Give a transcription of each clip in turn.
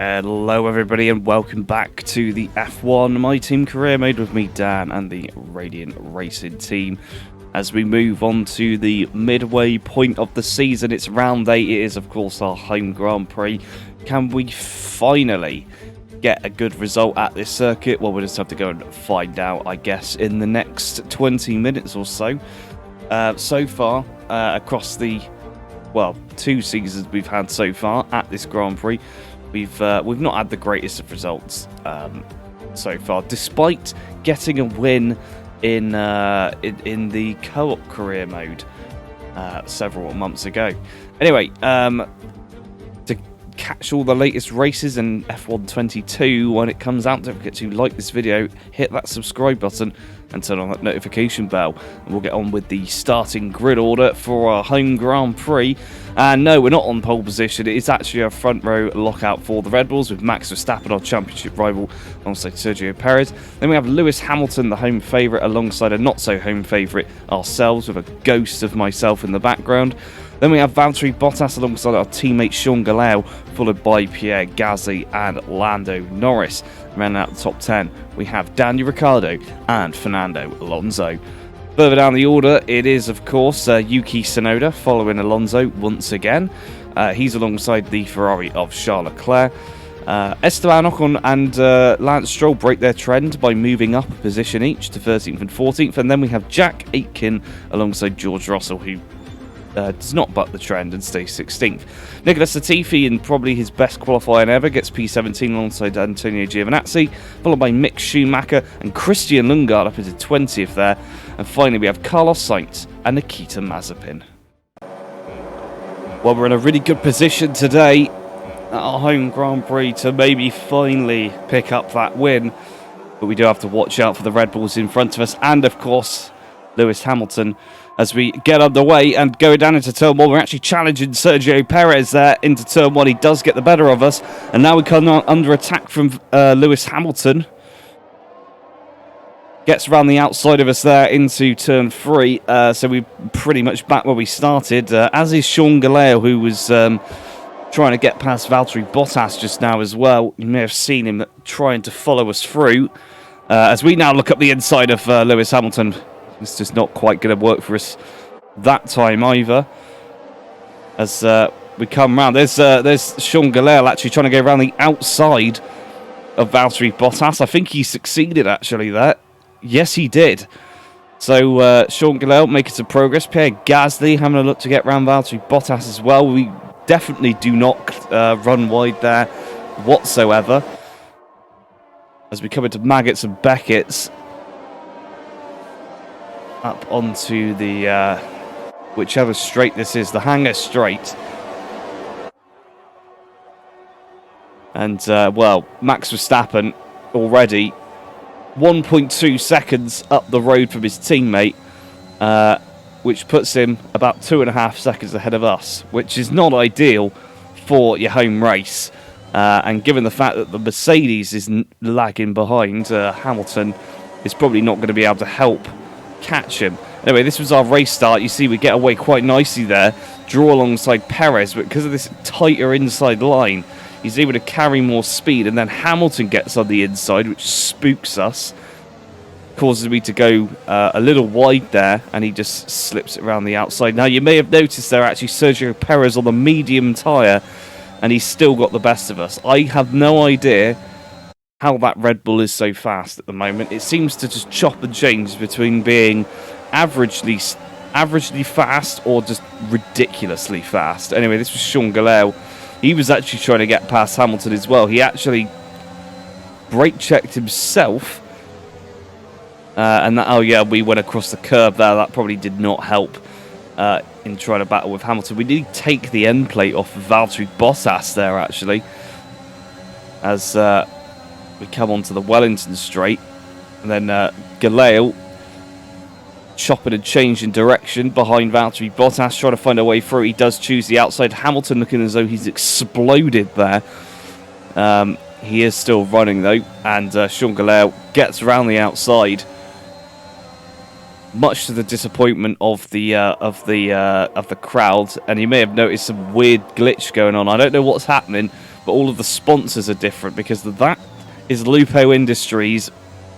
Hello everybody and welcome back to the F1 My Team Career Mode with me, Dan, and the Radiant Racing team. As we move on to the midway point of the season, it's round 8, it is of course our home Grand Prix. Can we finally get a good result at this circuit? Well, we'll just have to go and find out, I guess, in the next 20 minutes or so. So far, across the, well, 2 seasons we've had so far at this Grand Prix, we've not had the greatest of results so far, despite getting a win in the co-op career mode several months ago. Anyway, to catch all the latest races in F1 22 when it comes out, don't forget to like this video, hit that subscribe button, and turn on that notification bell. And we'll get on with the starting grid order for our home Grand Prix. And no, we're not on pole position. It is actually a front row lockout for the Red Bulls with Max Verstappen, our championship rival, alongside Sergio Perez. Then we have Lewis Hamilton, the home favourite, alongside a not-so-home favourite ourselves, with a ghost of myself in the background. Then we have Valtteri Bottas alongside our teammate Sean Galao, followed by Pierre Gasly and Lando Norris. Rounding out the top 10, we have Daniel Ricciardo and Fernando Alonso. Further down the order, it is, of course, Yuki Tsunoda following Alonso once again. He's alongside the Ferrari of Charles Leclerc. Esteban Ocon and Lance Stroll break their trend by moving up a position each to 13th and 14th. And then we have Jack Aitken alongside George Russell, who does not buck the trend and stays 16th. Nicholas Latifi, in probably his best qualifying ever, gets P17 alongside Antonio Giovinazzi, followed by Mick Schumacher and Christian Lundgaard up into 20th there. And finally we have Carlos Sainz and Nikita Mazepin. Well, we're in a really good position today at our home Grand Prix to maybe finally pick up that win. But we do have to watch out for the Red Bulls in front of us and, of course, Lewis Hamilton. As we get underway and go down into turn 1, we're actually challenging Sergio Perez there into turn 1. He does get the better of us. And now we come under attack from Lewis Hamilton. Gets around the outside of us there into turn 3. So we're pretty much back where we started. As is Sean Galao, who was trying to get past Valtteri Bottas just now as well. You may have seen him trying to follow us through. As we now look up the inside of Lewis Hamilton. It's just not quite going to work for us that time either. As we come round, there's Sean Galal actually trying to go around the outside of Valtteri Bottas. I think he succeeded actually there. Yes, he did. So Sean Galal making some progress. Pierre Gasly having a look to get around Valtteri Bottas as well. We definitely do not run wide there whatsoever. As we come into Maggots and Beckett's. Up onto the, whichever straight this is, the Hangar Straight. And, well, Max Verstappen already 1.2 seconds up the road from his teammate, which puts him about 2.5 seconds ahead of us, which is not ideal for your home race. And given the fact that the Mercedes is lagging behind, Hamilton is probably not going to be able to help catch him. Anyway, this was our race start. You see we get away quite nicely there, draw alongside Perez, but because of this tighter inside line, he's able to carry more speed, and then Hamilton gets on the inside, which spooks us, causes me to go a little wide there, and he just slips it around the outside. Now, you may have noticed there actually Sergio Perez on the medium tyre, and he's still got the best of us. I have no idea how that Red Bull is so fast at the moment. It seems to just chop and change between being averagely fast or just ridiculously fast. Anyway, this was Sean Galal. He was actually trying to get past Hamilton as well. He actually brake checked himself. And that, oh yeah, we went across the curb there. That probably did not help in trying to battle with Hamilton. We did take the end plate off of Valtteri Bottas there, actually. As we come onto the Wellington Straight, and then Galale chopping and changing direction behind Valtteri Bottas, trying to find a way through. He does choose the outside. Hamilton looking as though he's exploded there. He is still running though, and Sean Galale gets around the outside. much to the disappointment of the crowd. And you may have noticed some weird glitch going on. I don't know what's happening, but all of the sponsors are different because that is Lupo Industries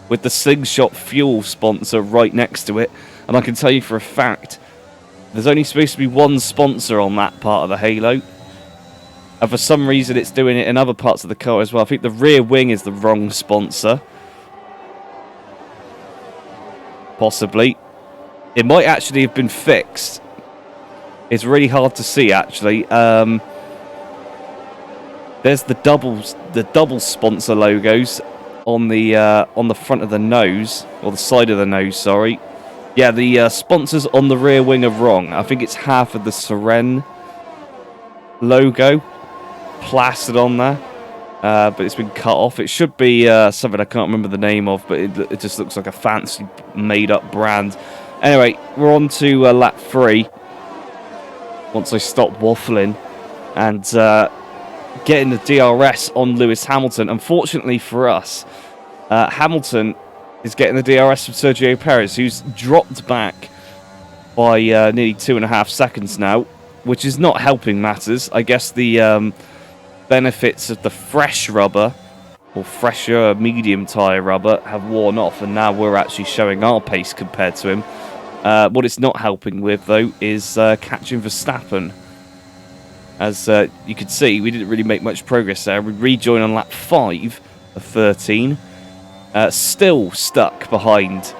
with the Slingshot Fuel sponsor right next to it. And I can tell you for a fact, there's only supposed to be one sponsor on that part of the Halo. And for some reason, it's doing it in other parts of the car as well. I think the rear wing is the wrong sponsor. Possibly. It might actually have been fixed. It's really hard to see, actually. There's the double sponsor logos on the front of the nose, or the side of the nose, sorry. Yeah, the sponsors on the rear wing are wrong. I think it's half of the Seren logo plastered on there, but it's been cut off. It should be something I can't remember the name of, but it just looks like a fancy made-up brand. Anyway, we're on to lap 3. Once I stop waffling and getting the DRS on Lewis Hamilton. Unfortunately for us, Hamilton is getting the DRS from Sergio Perez, who's dropped back by nearly 2.5 seconds now, which is not helping matters. I guess the benefits of the fresh rubber, or fresher medium tyre rubber, have worn off, and now we're actually showing our pace compared to him. What it's not helping with, though, is catching Verstappen. As you can see, we didn't really make much progress there. We rejoin on lap 5 of 13. Still stuck behind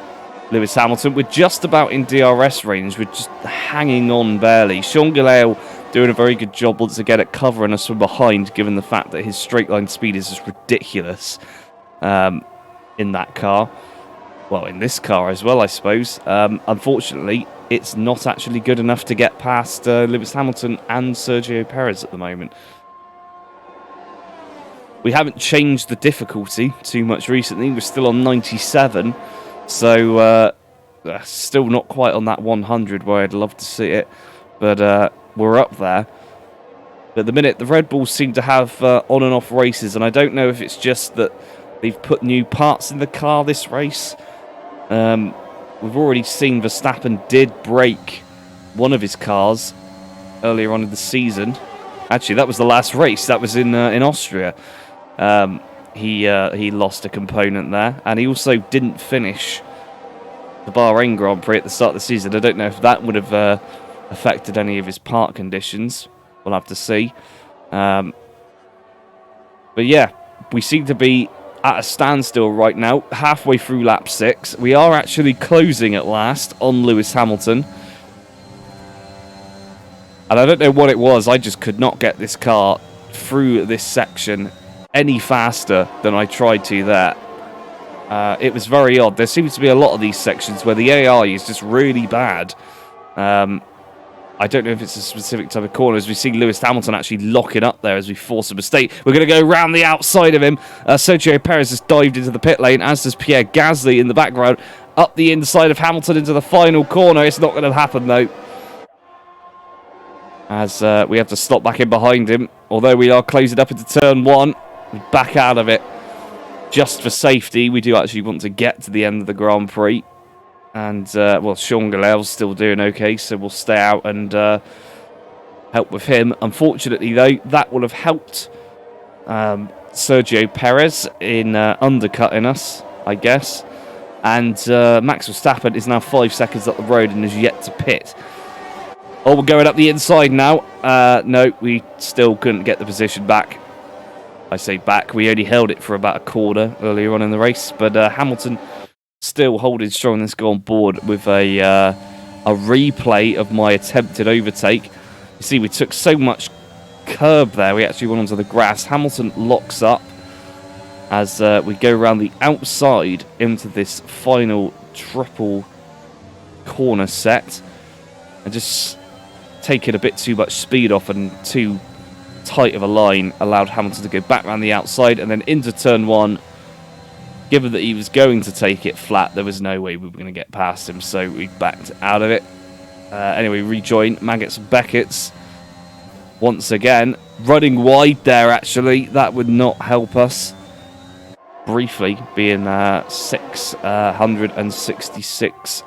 Lewis Hamilton. We're just about in DRS range. We're just hanging on barely. Sean Gallale doing a very good job once again at covering us from behind, given the fact that his straight line speed is just ridiculous in that car. Well, in this car as well, I suppose. Unfortunately, it's not actually good enough to get past Lewis Hamilton and Sergio Perez at the moment. We haven't changed the difficulty too much recently. We're still on 97. So, still not quite on that 100 where I'd love to see it. But we're up there. But at the minute, the Red Bulls seem to have on and off races. And I don't know if it's just that they've put new parts in the car this race. We've already seen Verstappen did break one of his cars earlier on in the season. Actually, that was the last race. That was in Austria. He lost a component there, and he also didn't finish the Bahrain Grand Prix at the start of the season. I don't know if that would have affected any of his part conditions. We'll have to see. But yeah, we seem to be at a standstill right now, halfway through lap 6. We are actually closing at last on Lewis Hamilton. And I don't know what it was, I just could not get this car through this section any faster than I tried to there. It was very odd. There seems to be a lot of these sections where the AI is just really bad. I don't know if it's a specific type of corner, as we see Lewis Hamilton actually locking up there as we force a mistake. We're going to go round the outside of him. Sergio Perez has dived into the pit lane, as does Pierre Gasly in the background. Up the inside of Hamilton into the final corner. It's not going to happen, though, as we have to stop back in behind him. Although we are closing up into turn 1, we're back out of it. Just for safety, we do actually want to get to the end of the Grand Prix. And, well, Sean Gallale's still doing okay, so we'll stay out and help with him. Unfortunately, though, that will have helped Sergio Perez in undercutting us, I guess. And Max Verstappen is now 5 seconds up the road and is yet to pit. Oh, we're going up the inside now. No, we still couldn't get the position back. I say back, we only held it for about a quarter earlier on in the race. But Hamilton still holding strong. Let's go on board with a replay of my attempted overtake. You see, we took so much curb there, we actually went onto the grass. Hamilton locks up as we go around the outside into this final triple corner set. And just taking a bit too much speed off and too tight of a line allowed Hamilton to go back around the outside and then into turn 1. Given that he was going to take it flat, there was no way we were going to get past him, so we backed out of it. Anyway, rejoin Maggots and Beckett's once again. Running wide there, actually. That would not help us. Briefly, being 666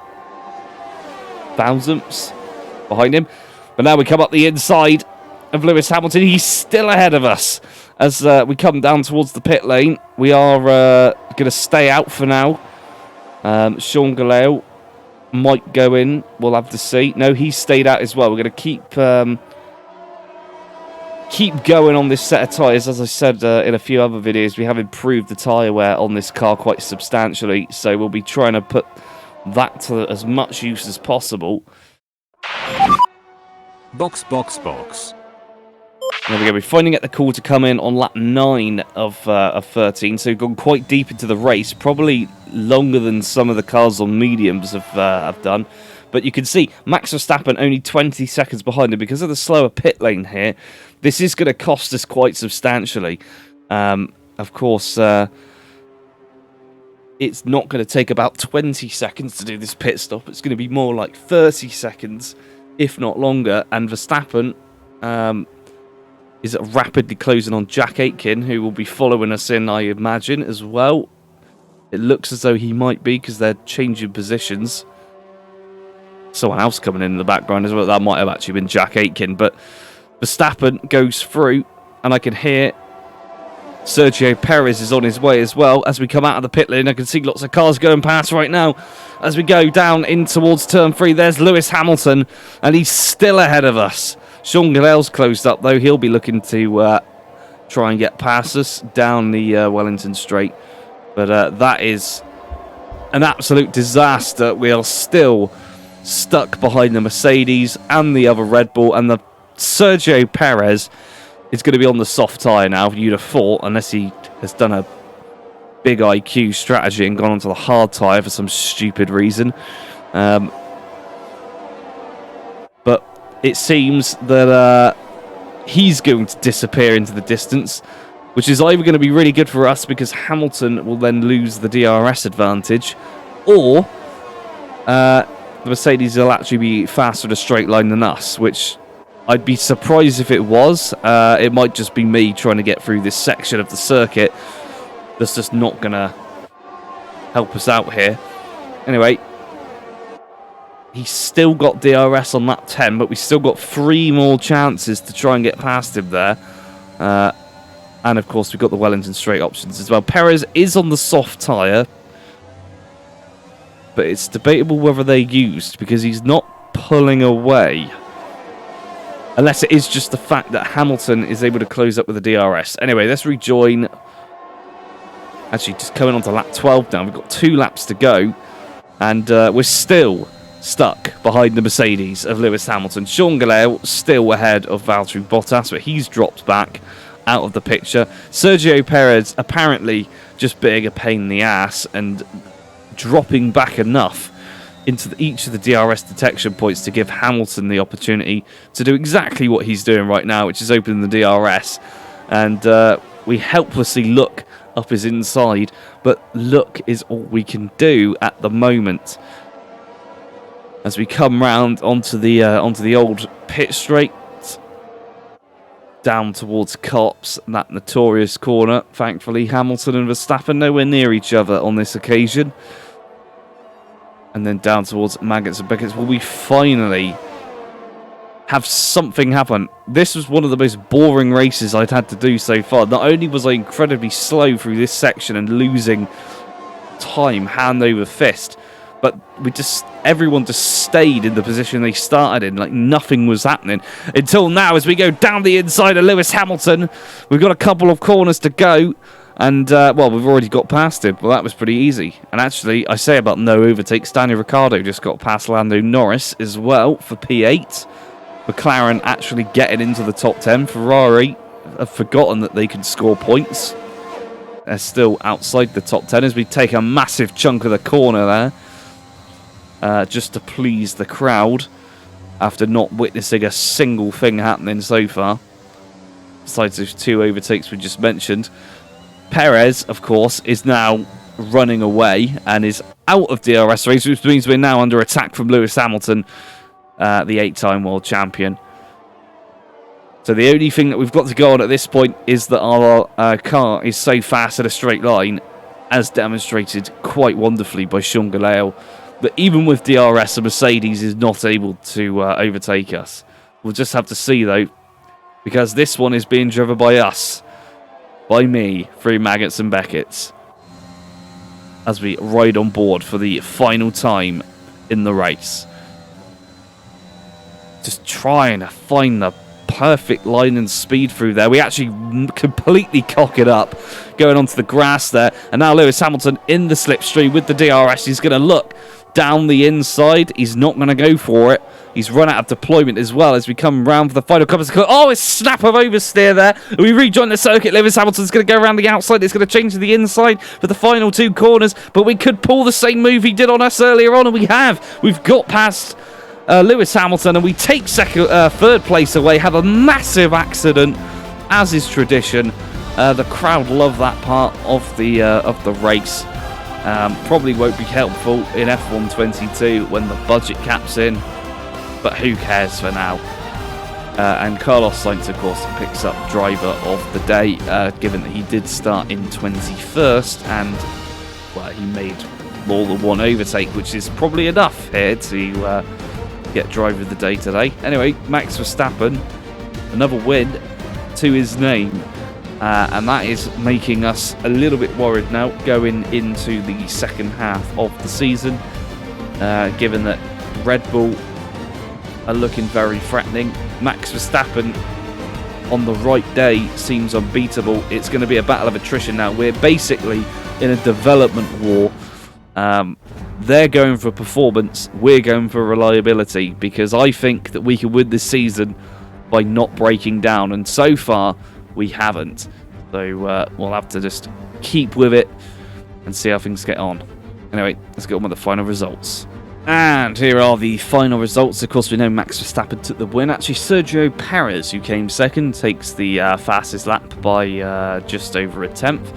thousandths behind him. But now we come up the inside of Lewis Hamilton. He's still ahead of us as we come down towards the pit lane. We are going to stay out for now. Sean Galeo might go in. We'll have to see. No, he's stayed out as well. We're going to keep going on this set of tyres. As I said in a few other videos, we have improved the tyre wear on this car quite substantially, so we'll be trying to put that to as much use as possible. Box. There we go. We're finding it the call to come in on lap 9 of 13, so we've gone quite deep into the race, probably longer than some of the cars on mediums have done. But you can see Max Verstappen only 20 seconds behind him because of the slower pit lane here. This is going to cost us quite substantially. Of course, it's not going to take about 20 seconds to do this pit stop. It's going to be more like 30 seconds, if not longer. And Verstappen is rapidly closing on Jack Aitken, who will be following us in, I imagine, as well. It looks as though he might be because they're changing positions. Someone else coming in the background as well. That might have actually been Jack Aitken, but Verstappen goes through, and I can hear Sergio Perez is on his way as well. As we come out of the pit lane, I can see lots of cars going past right now. As we go down in towards turn 3, there's Lewis Hamilton, and he's still ahead of us. Sean Gillell's closed up, though. He'll be looking to try and get past us down the Wellington Straight. But that is an absolute disaster. We are still stuck behind the Mercedes and the other Red Bull, and the Sergio Perez is going to be on the soft tyre now, you'd have thought, unless he has done a big IQ strategy and gone onto the hard tyre for some stupid reason. But it seems that he's going to disappear into the distance, which is either going to be really good for us because Hamilton will then lose the DRS advantage, or the Mercedes will actually be faster in a straight line than us, which I'd be surprised if it was. It might just be me trying to get through this section of the circuit that's just not going to help us out here. Anyway, he's still got DRS on lap 10, but we've still got 3 more chances to try and get past him there. And of course, we've got the Wellington Straight options as well. Perez is on the soft tyre, but it's debatable whether they're used because he's not pulling away. Unless it is just the fact that Hamilton is able to close up with the DRS. Anyway, let's rejoin. Actually, just coming on to lap 12 now. We've got 2 laps to go. And we're still stuck behind the Mercedes of Lewis Hamilton. Sean Galeo still ahead of Valtteri Bottas, but he's dropped back out of the picture. Sergio Perez apparently just being a pain in the ass and dropping back enough into each of the DRS detection points to give Hamilton the opportunity to do exactly what he's doing right now, which is open the DRS. And we helplessly look up his inside, but look is all we can do at the moment. As we come round onto the old pit straight, down towards Cops, that notorious corner. Thankfully, Hamilton and Verstappen nowhere near each other on this occasion. And then down towards Maggots and Beckett's. Will we finally have something happen? This was one of the most boring races I'd had to do so far. Not only was I incredibly slow through this section and losing time hand over fist, but everyone just stayed in the position they started in, like nothing was happening. Until now, as we go down the inside of Lewis Hamilton, we've got a couple of corners to go. And, well, we've already got past him. Well, that was pretty easy. And actually, I say about no overtakes. Daniel Ricciardo just got past Lando Norris as well for P8. McLaren actually getting into the top 10. Ferrari have forgotten that they can score points. They're still outside the top 10 as we take a massive chunk of the corner there. Just to please the crowd after not witnessing a single thing happening so far. Besides those 2 overtakes we just mentioned. Perez, of course, is now running away and is out of DRS race, which means we're now under attack from Lewis Hamilton, the 8-time world champion. So the only thing that we've got to go on at this point is that our car is so fast in a straight line, as demonstrated quite wonderfully by Sean Galeo, that even with DRS, a Mercedes is not able to overtake us. We'll just have to see, though. because this one is being driven by us, by me, through Maggots and Beckett's, as we ride on board for the final time in the race. Just trying to find the perfect line and speed through there. We actually completely cock it up, going onto the grass there. And now Lewis Hamilton in the slipstream with the DRS. He's going to look down the inside. He's not going to go for it. He's run out of deployment as well as we come round for the final couple of seconds. Oh, a snap of oversteer there. We rejoin the circuit. Lewis Hamilton's going to go around the outside. It's going to change to the inside for the final 2 corners. But we could pull the same move he did on us earlier on, and we have. We've got past Lewis Hamilton, and we take third place away. Have a massive accident, as is tradition. The crowd love that part of the race. Probably won't be helpful in F1 22 when the budget cap's in. But who cares for now? And Carlos Sainz, of course, picks up driver of the day, given that he did start in 21st, and well, he made more than one overtake, which is probably enough here to get driver of the day today. Anyway, Max Verstappen, another win to his name, and that is making us a little bit worried now going into the second half of the season, given that Red Bull are looking very threatening. Max Verstappen on the right day seems unbeatable. It's going to be a battle of attrition now. We're basically in a development war. They're going for performance, we're going for reliability, because I think that we can win this season by not breaking down, and so far we haven't. So we'll have to just keep with it and see how things get on. Anyway, let's get on with the final results. And here are the final results. Of course, we know Max Verstappen took the win. Actually, Sergio Perez, who came second, takes the fastest lap by just over a tenth.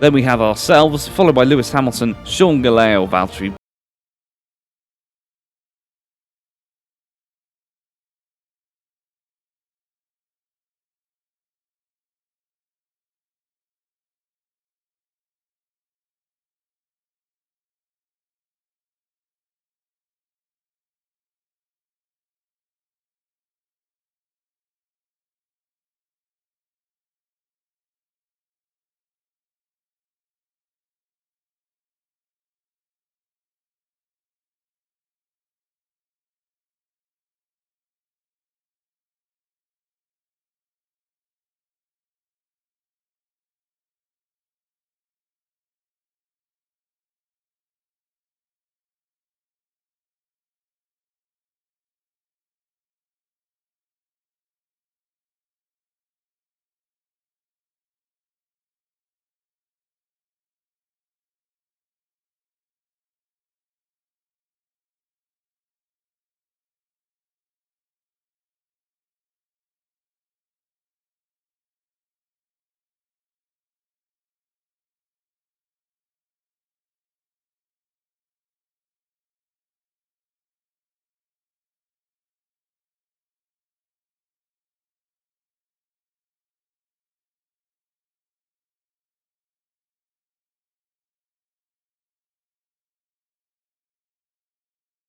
Then we have ourselves, followed by Lewis Hamilton, Sean Galeo, Valtteri